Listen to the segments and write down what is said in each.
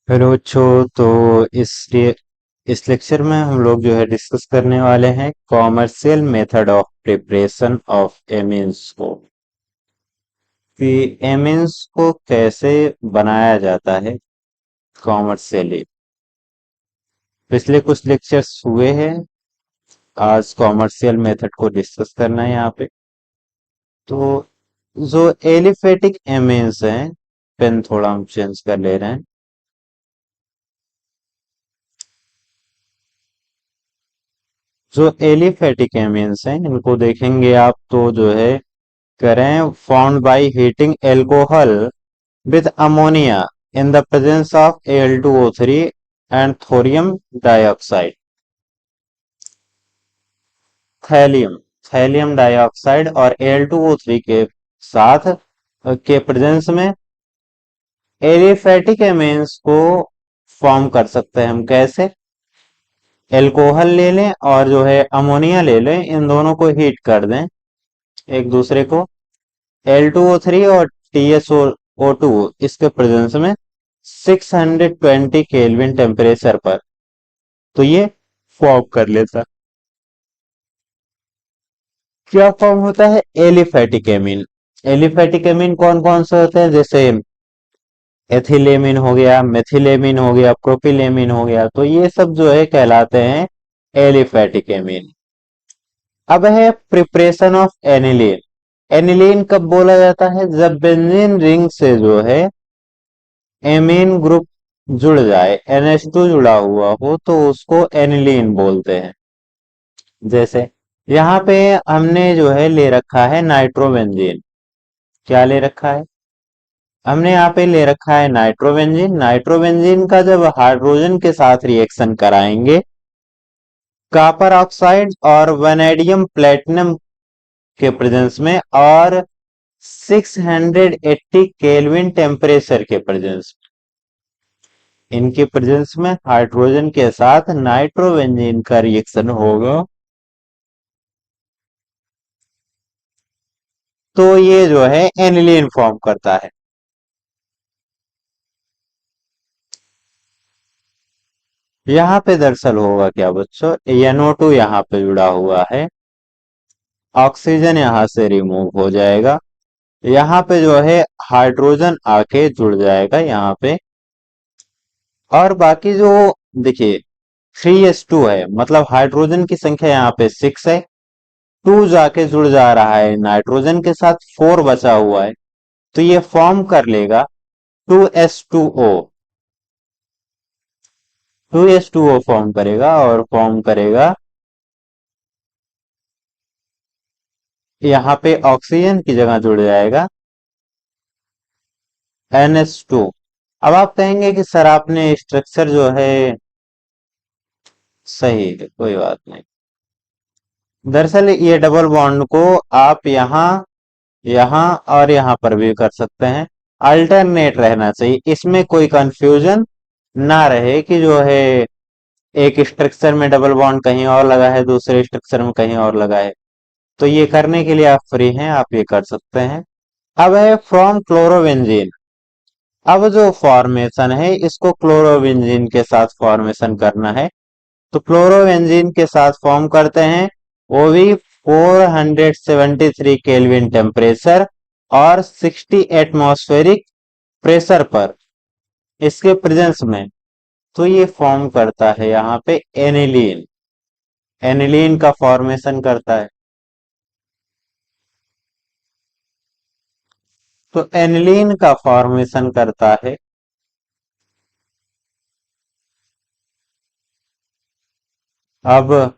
Hello बच्चों। तो इस लेक्चर में हम लोग जो है डिस्कस करने वाले हैं commercial method of preparation of amines को कि एमीन्स को कैसे बनाया जाता है कॉमर्शियली। पिछले कुछ लेक्चर्स हुए हैं, आज कॉमर्शियल मेथड को डिस्कस करना है यहाँ पे। तो जो एलिफेटिक एमीन्स हैं, पेन थोड़ा हम चेंज कर ले रहे हैं। जो एलिफेटिक एमीन्स हैं इनको देखेंगे आप तो जो है करें found by heating alcohol with ammonia in the presence of Al2O3 and thorium dioxide, thallium thallium dioxide और Al2O3 के साथ के प्रेजेंस में एलिफेटिक एमीन्स को फॉर्म कर सकते हैं हम कैसे। एल्कोहल ले लें और जो है अमोनिया ले लें, इन दोनों को हीट कर दें एक दूसरे को। L2O3 और TSO2 इसके प्रेजेंस में 620 केल्विन टेम्परेचर पर तो ये फॉर्म कर लेता। क्या फॉर्म होता है? Aliphatic amine. एलिफेटिक एमीन कौन कौन से होते हैं? जैसे एथिलेमिन हो गया, मेथिलेमिन हो गया, प्रोपिलेमिन हो गया, तो ये सब जो है कहलाते हैं एलिफेटिक एमीन। अब है प्रिपरेशन ऑफ एनिलीन। एनिलीन कब बोला जाता है? जब बेंजीन रिंग से जो है एमीन ग्रुप जुड़ जाए, NH2 जुड़ा हुआ हो, तो उसको एनिलीन बोलते हैं। जैसे यहाँ पे हमने जो है ले रखा है नाइट्रोबेंजीन। क्या ले रखा है? हमने यहाँ पे ले रखा है नाइट्रोबेंजीन। नाइट्रोबेंजीन का जब हाइड्रोजन के साथ रिएक्शन कराएंगे कॉपर ऑक्साइड और वैनेडियम प्लेटिनम के प्रेजेंस में और 680 केल्विन टेम्परेचर के प्रेजेंस में, इनके प्रेजेंस में हाइड्रोजन के साथ नाइट्रोबेंजीन का रिएक्शन होगा तो ये जो है एनिलीन फॉर्म करता है। यहाँ पे दरअसल होगा क्या बच्चों, NO2 यहाँ पे जुड़ा हुआ है, ऑक्सीजन यहाँ से रिमूव हो जाएगा, यहाँ पे जो है हाइड्रोजन आके जुड़ जाएगा यहाँ पे। और बाकी जो देखिए 3s2 है, मतलब हाइड्रोजन की संख्या यहाँ पे 6 है, 2 जाके जुड़ जा रहा है नाइट्रोजन के साथ, 4 बचा हुआ है, तो ये फॉर्म कर लेगा 2s2o। 2s2o फॉर्म करेगा और फॉर्म करेगा यहाँ पे ऑक्सीजन की जगह जुड़ जाएगा NH2। अब आप कहेंगे कि सर आपने स्ट्रक्चर जो है सही है, कोई बात नहीं। दरअसल ये डबल बॉन्ड को आप यहाँ और यहाँ पर भी कर सकते हैं। अल्टरनेट रहना चाहिए, इसमें कोई कंफ्यूजन ना रहे कि जो है एक स्ट्रक्चर में डबल बॉन्ड कहीं और लगा है, दूसरे स्ट्रक्चर में कहीं और लगा है। तो ये करने के लिए आप फ्री हैं, आप ये कर सकते हैं। अब है फ्रॉम क्लोरोबेंजीन। अब जो फॉर्मेशन है इसको क्लोरोबेंजीन के साथ फॉर्मेशन करना है, तो क्लोरोबेंजीन के साथ फॉर्म करते हैं, वो भी 473 केल्विन टेम्परेचर और 60 एटमॉस्फेरिक प्रेशर पर इसके प्रेजेंस में, तो ये फॉर्म करता है यहाँ पे एनिलीन। एनिलीन का फॉर्मेशन करता है। तो एनिलीन का फॉर्मेशन करता है। अब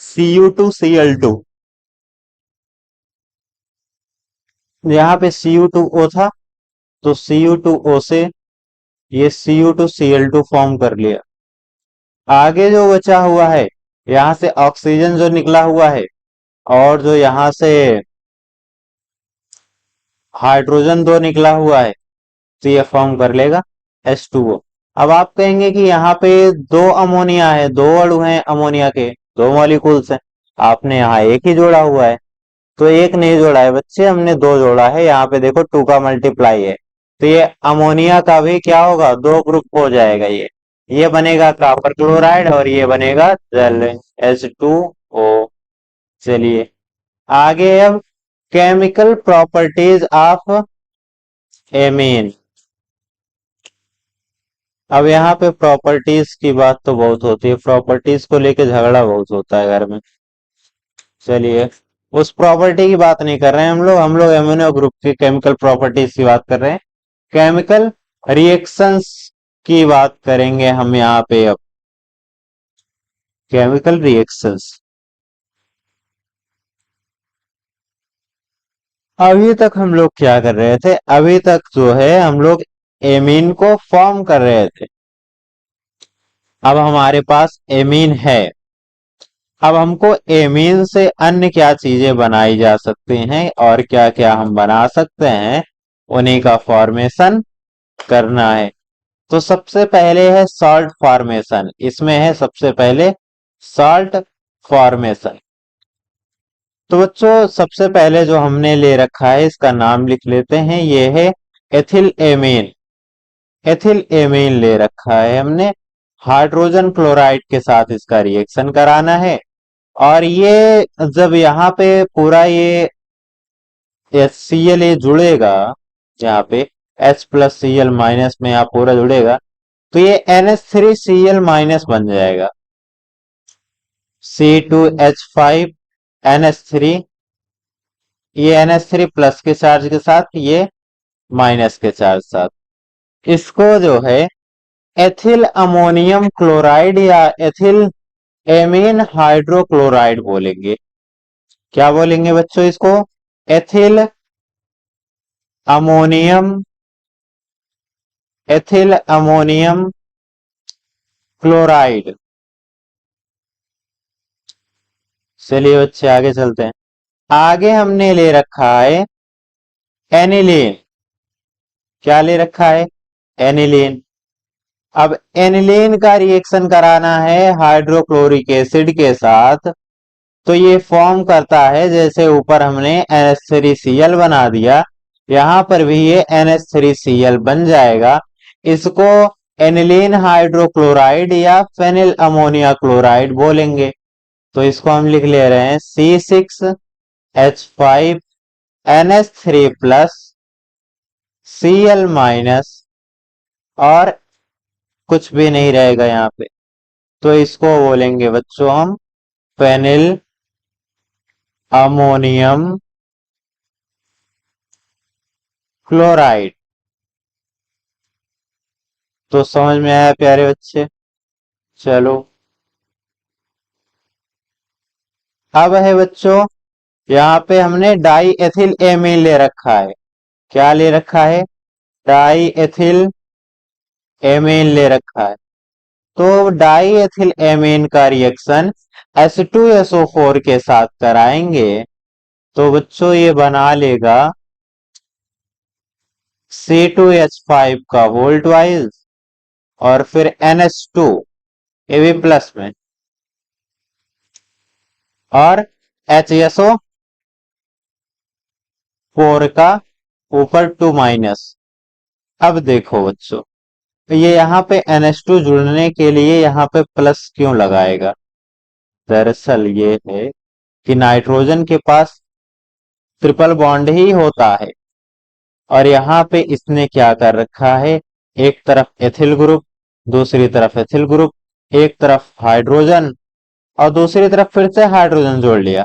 Cu2Cl2, यहाँ पे Cu2O था, तो Cu2O से ये Cu2Cl2 फॉर्म कर लिया। आगे जो बचा हुआ है, यहाँ से ऑक्सीजन जो निकला हुआ है और जो यहाँ से हाइड्रोजन दो निकला हुआ है, तो ये फॉर्म कर लेगा H2O। अब आप कहेंगे कि यहाँ पे दो अमोनिया है, दो अणु हैं अमोनिया के, दो मॉलिक्यूल्स हैं, आपने यहाँ एक ही जोड़ा हुआ है। तो एक नहीं जोड़ा है बच्चे, हमने दो जोड़ा है। यहाँ पे देखो 2 का मल्टीप्लाई है, तो ये अमोनिया का भी क्या होगा, दो ग्रुप हो जाएगा। ये बनेगा कॉपर क्लोराइड और ये बनेगा जल H2O। चलिए आगे अब केमिकल प्रॉपर्टीज ऑफ एमीन। अब यहाँ पे प्रॉपर्टीज की बात तो बहुत होती है, प्रॉपर्टीज को लेके झगड़ा बहुत होता है घर में। चलिए उस प्रॉपर्टी की बात नहीं कर रहे हैं हम लोग एमिनो ग्रुप के केमिकल प्रॉपर्टीज की बात कर रहे हैं। केमिकल रिएक्शंस की बात करेंगे हम यहाँ पे अब। केमिकल रिएक्शंस, अभी तक हम लोग क्या कर रहे थे, अभी तक जो है हम लोग एमीन को फॉर्म कर रहे थे। अब हमारे पास एमीन है, अब हमको एमीन से अन्य क्या चीजें बनाई जा सकती हैं और क्या क्या हम बना सकते हैं, उन्हीं का फॉर्मेशन करना है। तो सबसे पहले है सॉल्ट फॉर्मेशन, इसमें है सबसे पहले सॉल्ट फॉर्मेशन। तो बच्चों सबसे पहले जो हमने ले रखा है इसका नाम लिख लेते हैं, ये है एथिल एमीन। एथिल एमीन ले रखा है हमने, हाइड्रोजन क्लोराइड के साथ इसका रिएक्शन कराना है। और ये जब यहाँ पे पूरा ये HCl ये जुड़ेगा, यहाँ पे H+Cl- में यहाँ पूरा जुड़ेगा, तो ये NH3Cl- बन जाएगा। C2H5NH3, ये NH3 प्लस के चार्ज के साथ, ये माइनस के चार्ज साथ, इसको जो है एथिल अमोनियम क्लोराइड या एथिल एमीन हाइड्रोक्लोराइड बोलेंगे। क्या बोलेंगे बच्चों इसको, ethyl ammonium, ethyl ammonium chloride. चलिए बच्चे आगे चलते हैं। आगे हमने ले रखा है एनिलीन। क्या ले रखा है, एनिलीन। अब एनिलीन का रिएक्शन कराना है हाइड्रोक्लोरिक एसिड के साथ, तो ये फॉर्म करता है जैसे ऊपर हमने NH3Cl बना दिया, यहां पर भी ये NH3Cl बन जाएगा। इसको एनिलीन हाइड्रोक्लोराइड या फेनिल अमोनिया क्लोराइड बोलेंगे। तो इसको हम लिख ले रहे हैं C6H5NH3 प्लस Cl- और कुछ भी नहीं रहेगा यहाँ पे, तो इसको बोलेंगे बच्चों हम फेनिल अमोनियम क्लोराइड। तो समझ में आया प्यारे बच्चे। चलो अब है बच्चों, यहाँ पे हमने डाई एथिल एमीन ले रखा है। क्या ले रखा है, डाई एथिल एमीन ले रखा है। तो डाई एथिल एमीन का रिएक्शन H2SO4 के साथ कराएंगे, तो बच्चों ये बना लेगा C2H5 का वोल्ट वाइज और फिर NH2 ये भी प्लस में और HSO4 का ऊपर 2-। अब देखो बच्चों, ये यहाँ पे NH2 जुड़ने के लिए यहाँ पे प्लस क्यों लगाएगा, दरअसल ये है कि नाइट्रोजन के पास ट्रिपल बॉन्ड ही होता है, और यहाँ पे इसने क्या कर रखा है, एक तरफ एथिल ग्रुप, दूसरी तरफ एथिल ग्रुप, एक तरफ हाइड्रोजन और दूसरी तरफ फिर से हाइड्रोजन जोड़ लिया।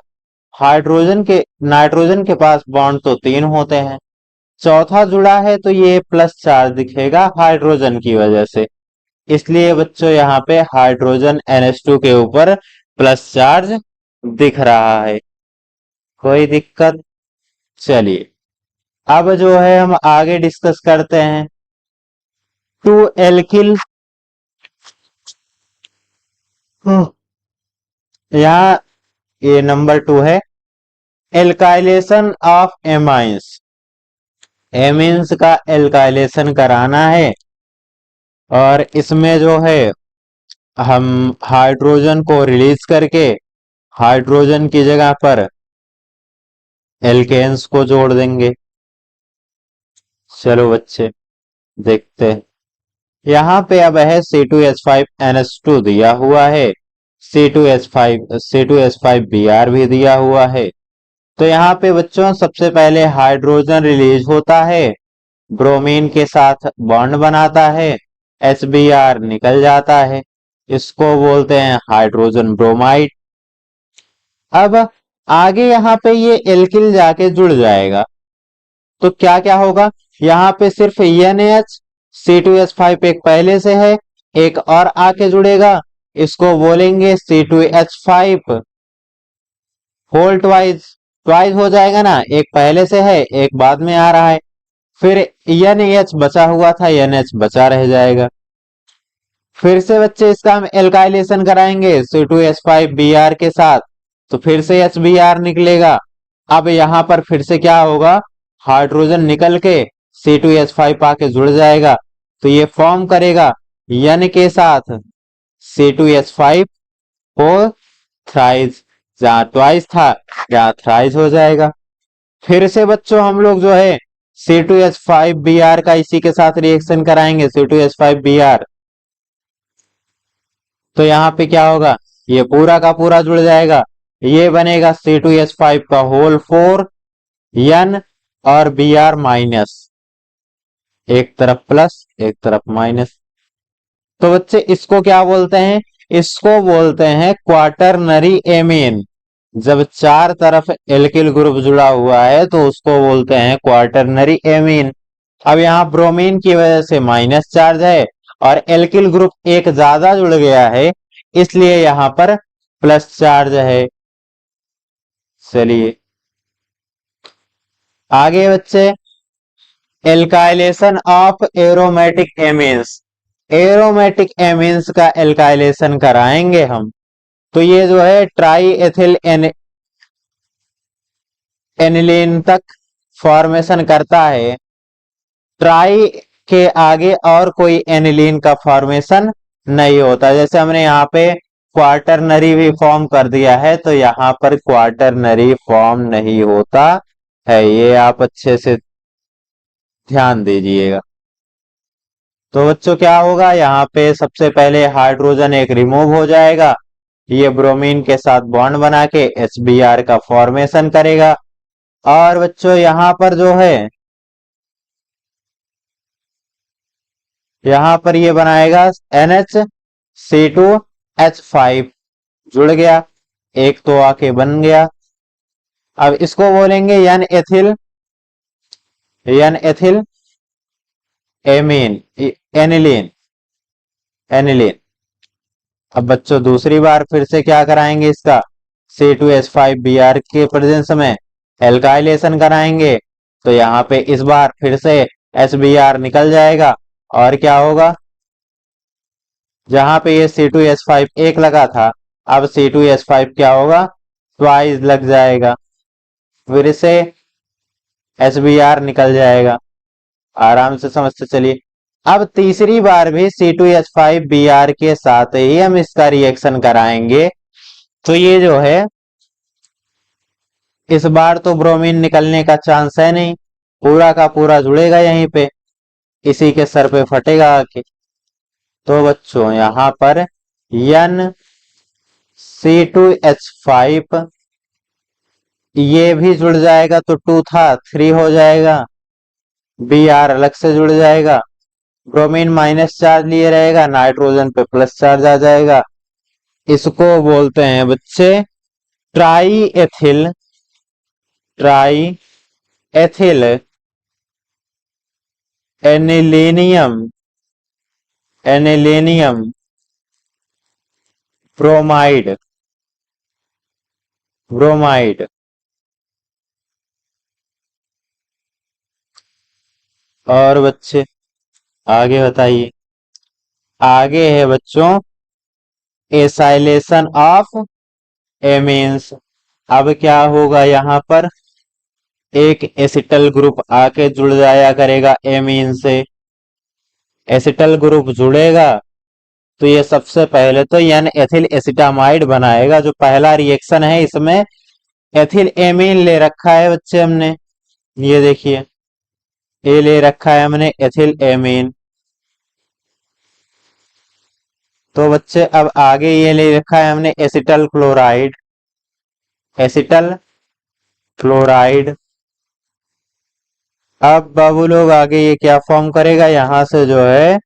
हाइड्रोजन के नाइट्रोजन के पास बॉन्ड तो 3 होते हैं, चौथा जुड़ा है तो ये प्लस चार्ज दिखेगा हाइड्रोजन की वजह से, इसलिए बच्चों यहाँ पे हाइड्रोजन NH2 के ऊपर प्लस चार्ज दिख रहा है। कोई दिक्कत, चलिए अब जो है हम आगे डिस्कस करते हैं। टू एल्किल, यहाँ ये नंबर 2 है, एल्काइलेशन ऑफ एमाइंस। एमीन्स का एल्काइलेशन कराना है, और इसमें जो है हम हाइड्रोजन को रिलीज करके हाइड्रोजन की जगह पर एल्केन्स को जोड़ देंगे। चलो बच्चे देखते हैं। यहाँ पे अब है C2H5NH2 दिया हुआ है, C2H5Br भी दिया हुआ है। तो यहाँ पे बच्चों सबसे पहले हाइड्रोजन रिलीज होता है, ब्रोमीन के साथ बॉन्ड बनाता है, HBr निकल जाता है, इसको बोलते हैं हाइड्रोजन ब्रोमाइड। अब आगे यहाँ पे ये एल्किल जाके जुड़ जाएगा, तो क्या क्या होगा, यहाँ पे सिर्फ NH, C2H5 एक पहले से है, एक और आके जुड़ेगा, इसको बोलेंगे C2H5 होल ट्वाइस। ट्वाइस हो जाएगा ना, एक पहले से है एक बाद में आ रहा है, फिर NH बचा हुआ था, NH बचा रह जाएगा। फिर से बच्चे इसका हम एल्काइलेशन कराएंगे C2H5Br के साथ, तो फिर से HBr निकलेगा। अब यहाँ पर फिर से क्या होगा, हाइड्रोजन निकल के C2H5 आके जुड़ जाएगा, तो ये फॉर्म करेगा N के साथ C2H5 हो थ्राइस, जहां ट्वाइस था यहाँ थ्राइस हो जाएगा। फिर से बच्चों हम लोग जो है C2H5Br का इसी के साथ रिएक्शन कराएंगे C2H5Br, तो यहाँ पे क्या होगा, ये पूरा का पूरा जुड़ जाएगा, ये बनेगा C2H5 का होल 4, N और Br माइनस, एक तरफ प्लस एक तरफ माइनस। तो बच्चे इसको क्या बोलते हैं, इसको बोलते हैं क्वाटरनरी एमीन। जब चार तरफ एल्किल ग्रुप जुड़ा हुआ है तो उसको बोलते हैं क्वाटरनरी एमीन। अब यहाँ ब्रोमीन की वजह से माइनस चार्ज है और एल्किल ग्रुप एक ज्यादा जुड़ गया है, इसलिए यहाँ पर प्लस चार्ज है। चलिए आगे बच्चे, alkylation of aromatic amines. Aromatic amines का एल्काइलेशन कराएंगे हम, तो ये जो है ट्राई एथिल एनिलीन तक फॉर्मेशन करता है, ट्राई के आगे और कोई एनिलीन का फॉर्मेशन नहीं होता। जैसे हमने यहाँ पे क्वाटरनरी भी फॉर्म कर दिया है, तो यहाँ पर क्वाटरनरी फॉर्म नहीं होता है, ये आप अच्छे से ध्यान दीजिएगा। तो बच्चों क्या होगा, यहाँ पे सबसे पहले हाइड्रोजन एक रिमूव हो जाएगा, ये ब्रोमीन के साथ बॉन्ड बना के HBr का फॉर्मेशन करेगा। और बच्चों यहाँ पर जो है, यहाँ पर ये बनाएगा NHC2H5 जुड़ गया, एक तो आके बन गया। अब इसको बोलेंगे N ethyl, N ethyl amine, aniline, aniline. अब बच्चों दूसरी बार फिर से क्या कराएंगे, इसका C2H5Br के प्रेजेंस में एल्काइलेशन कराएंगे, तो यहाँ पे इस बार फिर से HBr निकल जाएगा और क्या होगा, जहां पे ये C2H5 एक लगा था, अब C2H5 क्या होगा, ट्वाइस लग जाएगा, फिर से HBr निकल जाएगा। आराम से समझते चलिए। अब तीसरी बार भी C2H5Br के साथ ही हम इसका रिएक्शन कराएंगे, तो ये जो है इस बार तो ब्रोमीन निकलने का चांस है नहीं, पूरा का पूरा जुड़ेगा यहीं पे, इसी के सर पे फटेगा आके। तो बच्चों यहाँ पर NC2H5 ये भी जुड़ जाएगा, तो 2 था 3 हो जाएगा, Br अलग से जुड़ जाएगा, ब्रोमीन माइनस चार्ज लिए रहेगा, नाइट्रोजन पे प्लस चार्ज आ जाएगा। इसको बोलते हैं बच्चे try ethyl, try ethyl anilinium, anilinium bromide, bromide. और बच्चे आगे बताइए, आगे है बच्चों एसाइलेशन ऑफ एमीन्स। अब क्या होगा, यहाँ पर एक एसिटल ग्रुप आके जुड़ जाया करेगा एमीन से, एसिटल ग्रुप जुड़ेगा, तो ये सबसे पहले तो एन एथिल एसिटामाइड बनाएगा, जो पहला रिएक्शन है इसमें एथिल एमीन ले रखा है बच्चे हमने, ये देखिए ये ले रखा है हमने एथिल एमीन। तो बच्चे अब आगे ये ले रखा है हमने एसिटल क्लोराइड। Acetyl chloride. अब बाबू लोग आगे ये क्या फॉर्म करेगा, यहां से जो है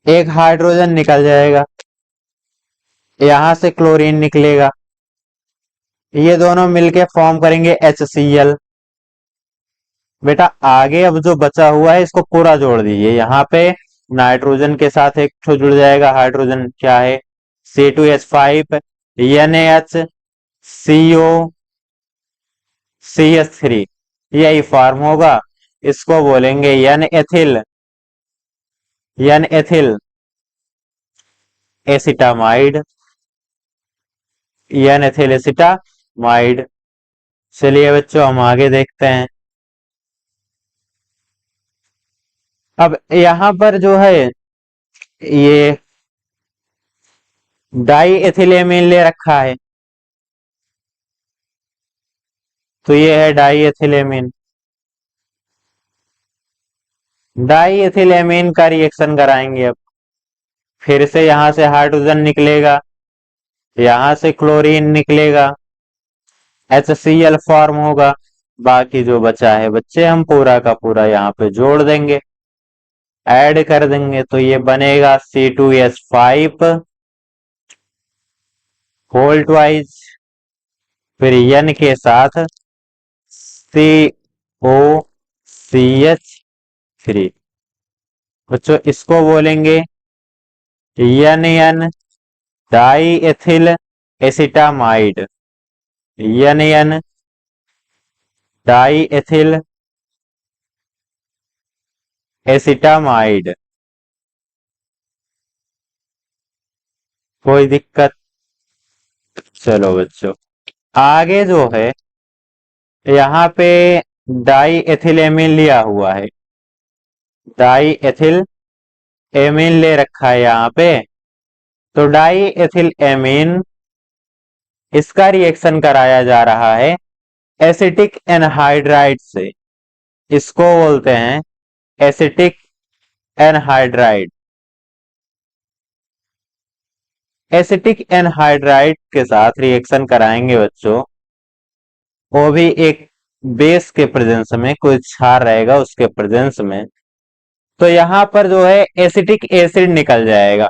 एक हाइड्रोजन निकल जाएगा, यहां से क्लोरीन निकलेगा, ये दोनों मिलके फॉर्म करेंगे HCl। बेटा आगे अब जो बचा हुआ है इसको पूरा जोड़ दीजिए, यहाँ पे नाइट्रोजन के साथ एक ठो जुड़ जाएगा हाइड्रोजन, क्या है C2H5 NaH CO CH3, यही फॉर्म होगा। इसको बोलेंगे N ethyl, N ethyl acetamide, N ethyl acetamide. चलिए बच्चों हम आगे देखते हैं। अब यहां पर जो है ये डाई एथिलेमीन ले रखा है, तो ये है डाई एथिलेमीन। डाई एथिलेमीन का रिएक्शन कराएंगे अब। फिर से यहां से हाइड्रोजन निकलेगा, यहां से क्लोरीन निकलेगा, HCl फॉर्म होगा। बाकी जो बचा है बच्चे हम पूरा का पूरा यहाँ पे जोड़ देंगे, ऐड कर देंगे, तो ये बनेगा C2H5 होल ट्वाइज, फिर N के साथ COCH3। बच्चों इसको बोलेंगे NN di ethyl acetamide, NN di ethyl acetamide. कोई दिक्कत? चलो बच्चों आगे जो है यहाँ पे डाई एथिल एमीन लिया हुआ है, डाई एथिल एमीन ले रखा है यहाँ पे। तो डाई एथिल एमीन इसका रिएक्शन कराया जा रहा है एसिटिक एनहाइड्राइड से, इसको बोलते हैं एसिटिक एनहाइड्राइड। एसिटिक एनहाइड्राइड के साथ रिएक्शन कराएंगे बच्चों, वो भी एक बेस के प्रेजेंस में, कोई क्षार रहेगा उसके प्रेजेंस में। तो यहां पर जो है एसिटिक एसिड निकल जाएगा।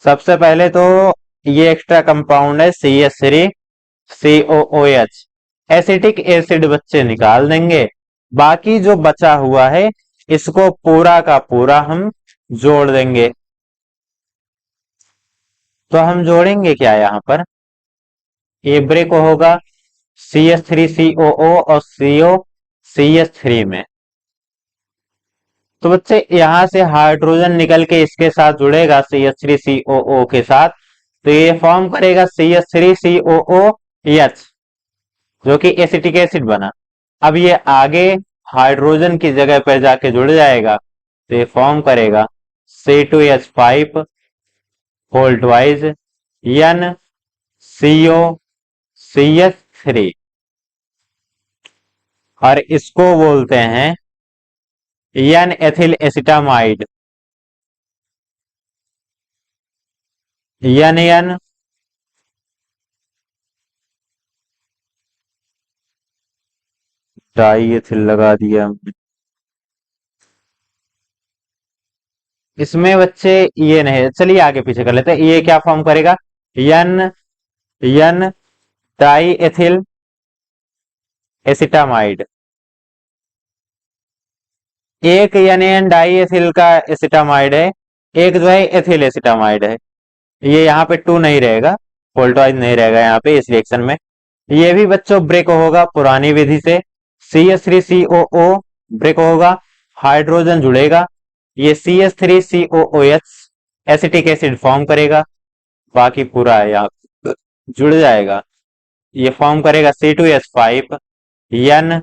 सबसे पहले तो ये एक्स्ट्रा कंपाउंड है CH3COOH, एसिटिक एसिड बच्चे निकाल देंगे। बाकी जो बचा हुआ है इसको पूरा का पूरा हम जोड़ देंगे। तो हम जोड़ेंगे क्या यहाँ पर, ये ब्रेक होगा CH3COO और COCH3 में। तो बच्चे यहां से हाइड्रोजन निकल के इसके साथ जुड़ेगा CH3COO के साथ, तो ये फॉर्म करेगा CH3COOH, जो कि एसिटिक एसिड बना। अब ये आगे हाइड्रोजन की जगह पर जाके जुड़ जाएगा, तो ये फॉर्म करेगा C2H5 होल ट्वाइज NCOCH3, और इसको बोलते हैं N ethyl acetamide, NN di ethyl लगा दिया हमने। इसमें बच्चे ये नहीं, चलिए आगे पीछे कर लेते हैं। ये क्या फॉर्म करेगा, N N di ethyl acetamide. एक एन डाई एथिल का एसिटामाइड है, एक जो है एथिल एसिटामाइड है। ये यहाँ पे टू नहीं रहेगा, फोल्टवाइज नहीं रहेगा यहाँ पे इस रिएक्शन में। ये भी बच्चों ब्रेक होगा पुरानी विधि से, CH3COO ब्रेक होगा, हाइड्रोजन जुड़ेगा, ये CH3COOH एसिटिक एसिड फॉर्म करेगा। बाकी पूरा यहाँ जुड़ जाएगा, ये फॉर्म करेगा C2H5 N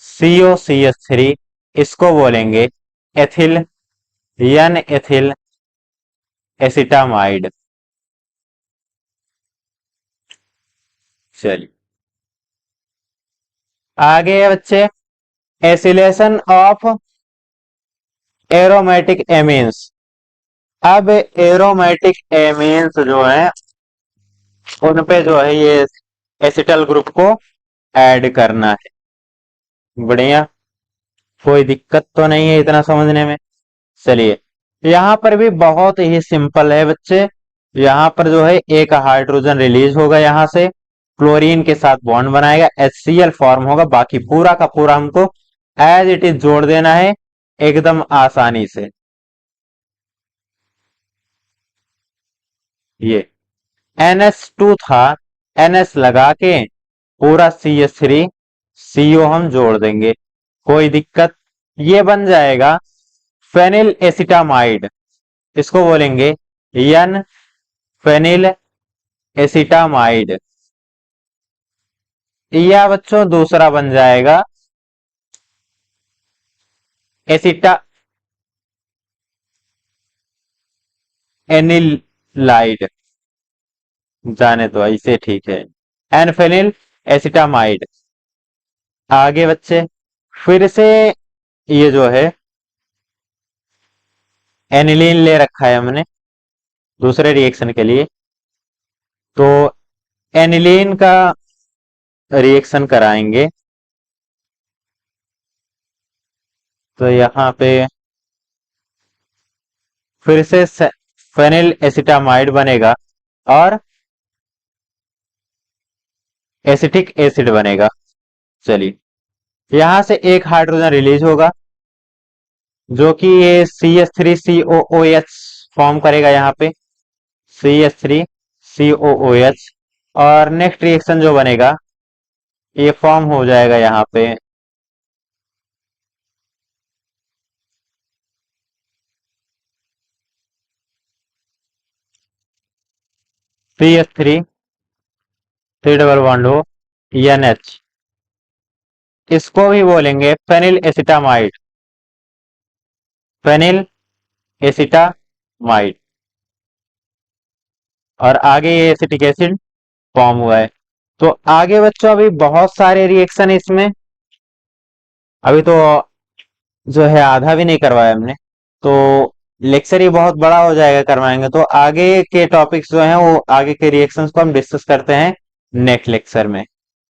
COCH3, इसको बोलेंगे एथिल N एथिल एसिटामाइड। चलिए आगे है बच्चे, एसिलेशन ऑफ एरोमेटिक एमीन्स। अब एरोमेटिक एमीन्स जो है उन पे जो है ये एसिटल ग्रुप को ऐड करना है। बढ़िया, कोई दिक्कत तो नहीं है इतना समझने में। चलिए, यहाँ पर भी बहुत ही सिंपल है बच्चे। यहाँ पर जो है एक हाइड्रोजन रिलीज होगा, यहाँ से क्लोरीन के साथ बॉन्ड बनाएगा, HCl फॉर्म होगा, बाकी पूरा का पूरा हमको एज इट इज जोड़ देना है एकदम आसानी से। ये NH2 था, NH लगा के पूरा CH3CO हम जोड़ देंगे, कोई दिक्कत। ये बन जाएगा फेनिल एसिटामाइड, इसको बोलेंगे एन फेनिल एसिटामाइड। या बच्चों दूसरा बन जाएगा एसिटा एनिलाइड, जाने तो ऐसे ठीक है, एन फेनिल एसिटामाइड। आगे बच्चे फिर से ये जो है एनिलीन ले रखा है हमने दूसरे रिएक्शन के लिए, तो एनिलीन का रिएक्शन कराएंगे। तो यहाँ पे फिर से फेनिल एसिटामाइड बनेगा और एसिटिक एसिड बनेगा। चलिए, यहां से एक हाइड्रोजन रिलीज होगा जो कि ये CH3COOH फॉर्म करेगा, यहाँ पे CH3COOH। और नेक्स्ट रिएक्शन जो बनेगा ये फॉर्म हो जाएगा यहाँ पे CH3 3 डबल बॉन्ड हो NH, इसको भी बोलेंगे फेनिल एसिटामाइड, फेनिल एसिटामाइड। और आगे ये एसिटिक एसिड फॉर्म हुआ है। तो आगे बच्चों अभी बहुत सारे रिएक्शन इसमें, अभी तो जो है आधा भी नहीं करवाया हमने, तो लेक्चर ही बहुत बड़ा हो जाएगा करवाएंगे। तो आगे के टॉपिक्स जो हैं वो आगे के रिएक्शंस को हम डिस्कस करते हैं नेक्स्ट लेक्चर में।